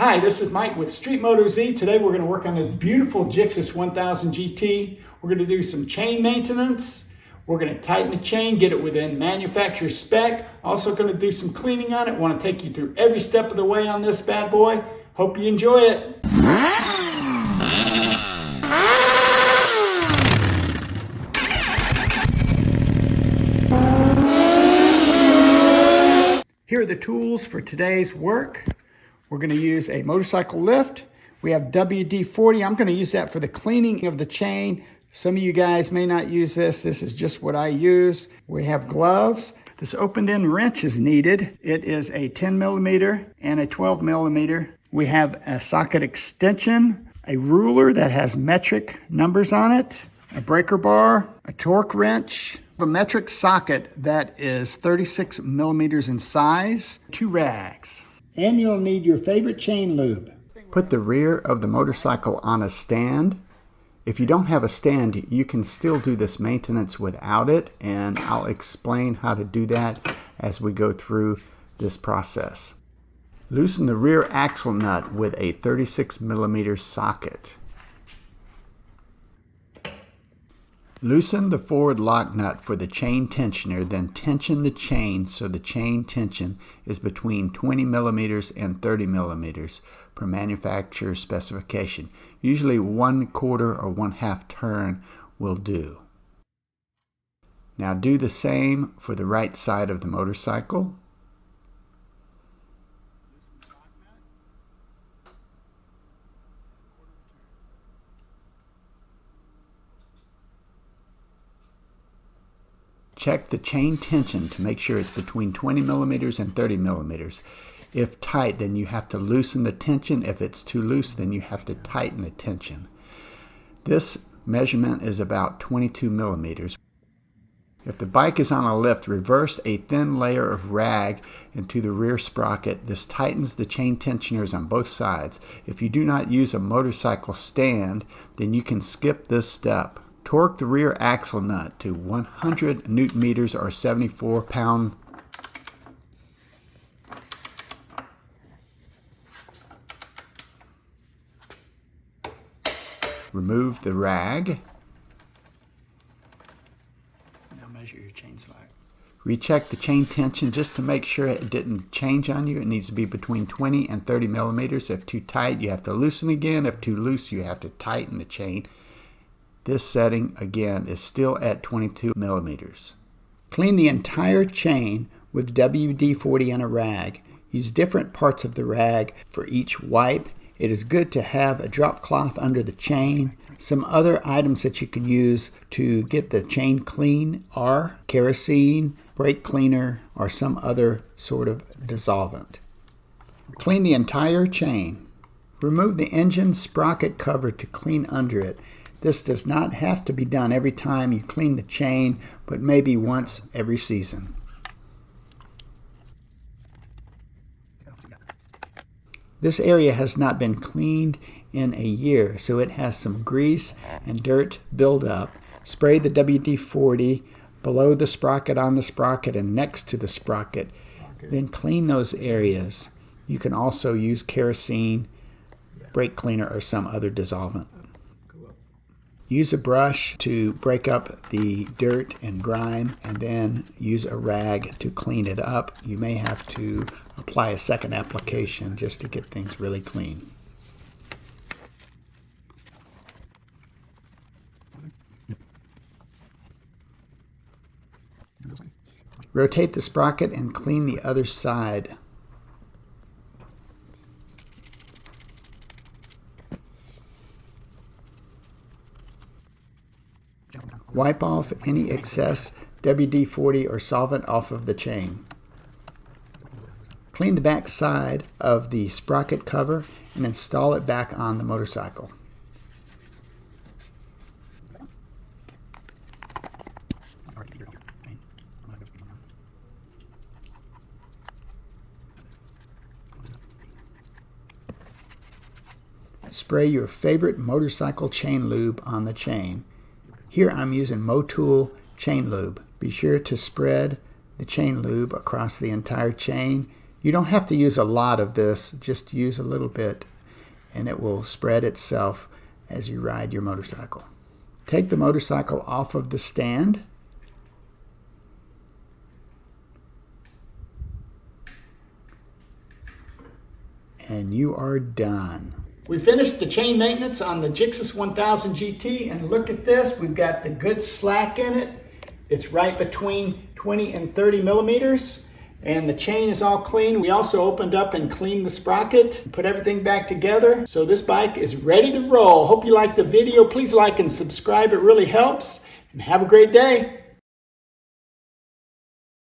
Hi, this is Mike with Street Moto Z. Today we're going to work on this beautiful GSX S1000GT. We're going to do some chain maintenance. We're going to tighten the chain, get it within manufacturer spec. Also going to do some cleaning on it. Want to take you through every step of the way on this bad boy. Hope you enjoy it. Here are the tools for today's work. We're going to use a motorcycle lift. We have WD-40. I'm going to use that for the cleaning of the chain. Some of you guys may not use this. This is just what I use. We have gloves. This opened end wrench is needed. It is a 10 millimeter and a 12 millimeter. We have a socket extension, a ruler that has metric numbers on it, a breaker bar, a torque wrench, a metric socket that is 36 millimeters in size, 2 rags. And you'll need your favorite chain lube. Put the rear of the motorcycle on a stand. If you don't have a stand, you can still do this maintenance without it, and I'll explain how to do that as we go through this process. Loosen the rear axle nut with a 36 millimeter socket. Loosen the forward lock nut for the chain tensioner, then tension the chain so the chain tension is between 20 millimeters and 30 millimeters per manufacturer specification. Usually 1/4 or 1/2 turn will do. Now do the same for the right side of the motorcycle. Check the chain tension to make sure it's between 20 millimeters and 30 millimeters. If tight, then you have to loosen the tension. If it's too loose, then you have to tighten the tension. This measurement is about 22 millimeters. If the bike is on a lift, reverse a thin layer of rag into the rear sprocket. This tightens the chain tensioners on both sides. If you do not use a motorcycle stand, then you can skip this step. Torque the rear axle nut to 100 newton meters or 74 pound. Remove the rag. Now measure your chain slack. Recheck the chain tension just to make sure it didn't change on you. It needs to be between 20 and 30 millimeters. If too tight, you have to loosen again. If too loose, you have to tighten the chain. This setting, again, is still at 22 millimeters. Clean the entire chain with WD-40 and a rag. Use different parts of the rag for each wipe. It is good to have a drop cloth under the chain. Some other items that you can use to get the chain clean are kerosene, brake cleaner, or some other sort of dissolvent. Clean the entire chain. Remove the engine sprocket cover to clean under it. This does not have to be done every time you clean the chain, but maybe once every season. This area has not been cleaned in a year, so it has some grease and dirt buildup. Spray the WD-40 below the sprocket, on the sprocket, and next to the sprocket. Then clean those areas. You can also use kerosene, brake cleaner, or some other dissolvent. Use a brush to break up the dirt and grime, and then use a rag to clean it up. You may have to apply a second application just to get things really clean. Rotate the sprocket and clean the other side. Wipe off any excess WD-40 or solvent off of the chain. Clean the back side of the sprocket cover and install it back on the motorcycle. Spray your favorite motorcycle chain lube on the chain. Here I'm using Motul chain lube. Be sure to spread the chain lube across the entire chain. You don't have to use a lot of this, just use a little bit, and it will spread itself as you ride your motorcycle. Take the motorcycle off of the stand. And you are done. We finished the chain maintenance on the GSX S1000 GT, and look at this. We've got the good slack in it. It's right between 20 and 30 millimeters, and the chain is all clean. We also opened up and cleaned the sprocket, and put everything back together. So this bike is ready to roll. Hope you liked the video. Please like and subscribe. It really helps. And have a great day.